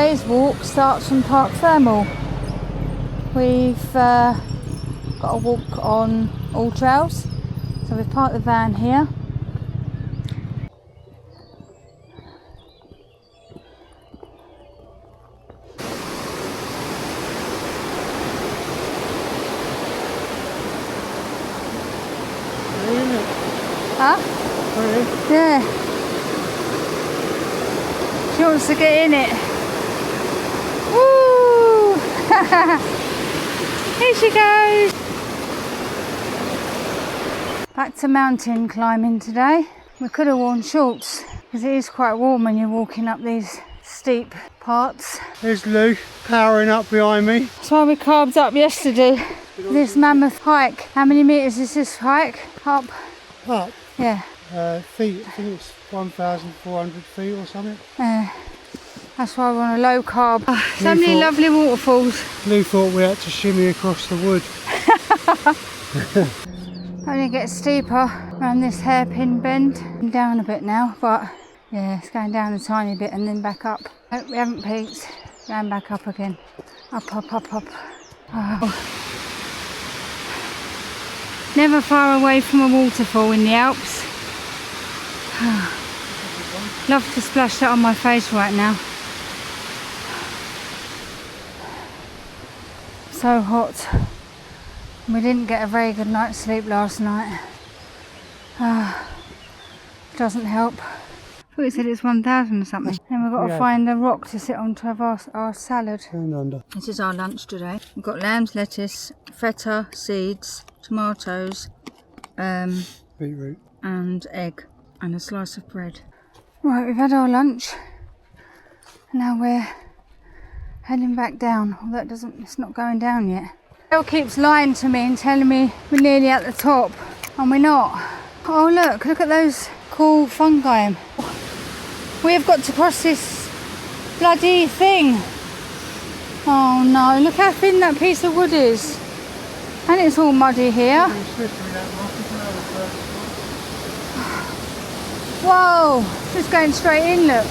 Today's walk starts from Park Thermal. We've got a walk on all trails, so we've parked the van here. Huh? Really? Yeah. She wants to get in it. Woo! Here she goes. Back to mountain climbing today. We could have worn shorts because it is quite warm when you're walking up these steep parts. There's Lou powering up behind me. That's why we carved up yesterday. This mammoth hike. How many metres is this hike? Up? Up? Yeah. Feet, I think it's 1,400 feet or something. That's why we're on a low carb. So many lovely waterfalls. Lou thought we had to shimmy across the wood. Only gets steeper around this hairpin bend. I'm down a bit now, but yeah, it's going down a tiny bit and then back up. Hope we haven't peaked. Going back up again. Up, up, up, up. Oh. Never far away from a waterfall in the Alps. Love to splash that on my face right now. So hot. We didn't get a very good night's sleep last night. Doesn't help. I thought you said it's 1,000 or something. And we've got to find a rock to sit on to have our salad. And under. This is our lunch today. We've got lamb's lettuce, feta, seeds, tomatoes, beetroot, and egg, and a slice of bread. Right, we've had our lunch. And now we're heading back down. Although it's not going down yet. Bill keeps lying to me and telling me we're nearly at the top, and we're not. Oh look at those cool fungi. We have got to cross this bloody thing. Oh no, look how thin that piece of wood is. And it's all muddy here. Whoa, just going straight in, look.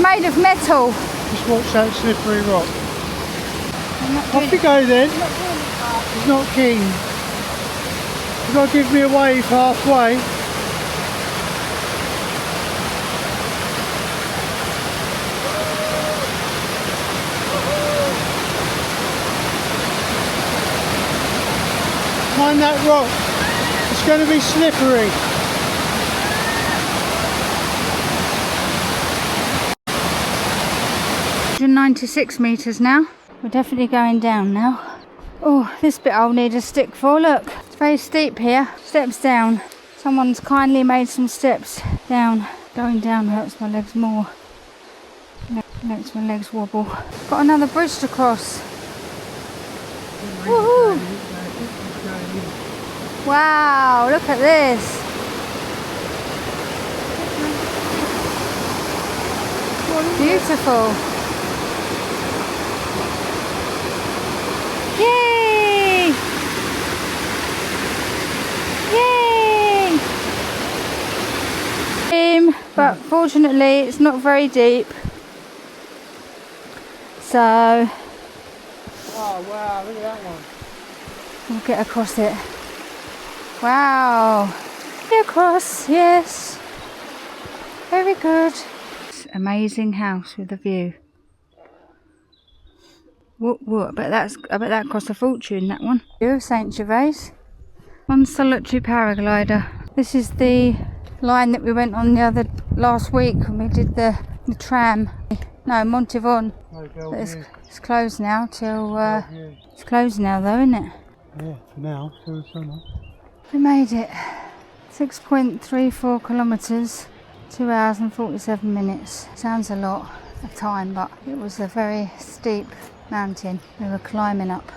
Made of metal. Just watch that slippery rock. Off you go then. He's not keen. You've got to give me a wave halfway. Mind that rock. It's going to be slippery. 196 metres now. We're definitely going down now. Oh, this bit I'll need a stick for. Look, it's very steep here. Steps down. Someone's kindly made some steps down. Going down hurts my legs more. Makes my legs wobble. Got another bridge to cross. Woohoo! Wow, look at this. Beautiful. Yay! Yay! But fortunately it's not very deep. So Oh wow, look at that one. we'll get across it. Wow. Get across, yes. Very good. Amazing house with a view. What? I bet that cost a fortune, that one. View of Saint Gervais. One solitary paraglider. This is the line that we went on last week when we did the tram. No, Montevon. It's closed now till it's closed now though, isn't it? Yeah, for now, till the summer. We made it. 6.34 kilometres, 2 hours and 47 minutes. Sounds a lot of time, but it was a very steep mountain we were climbing up.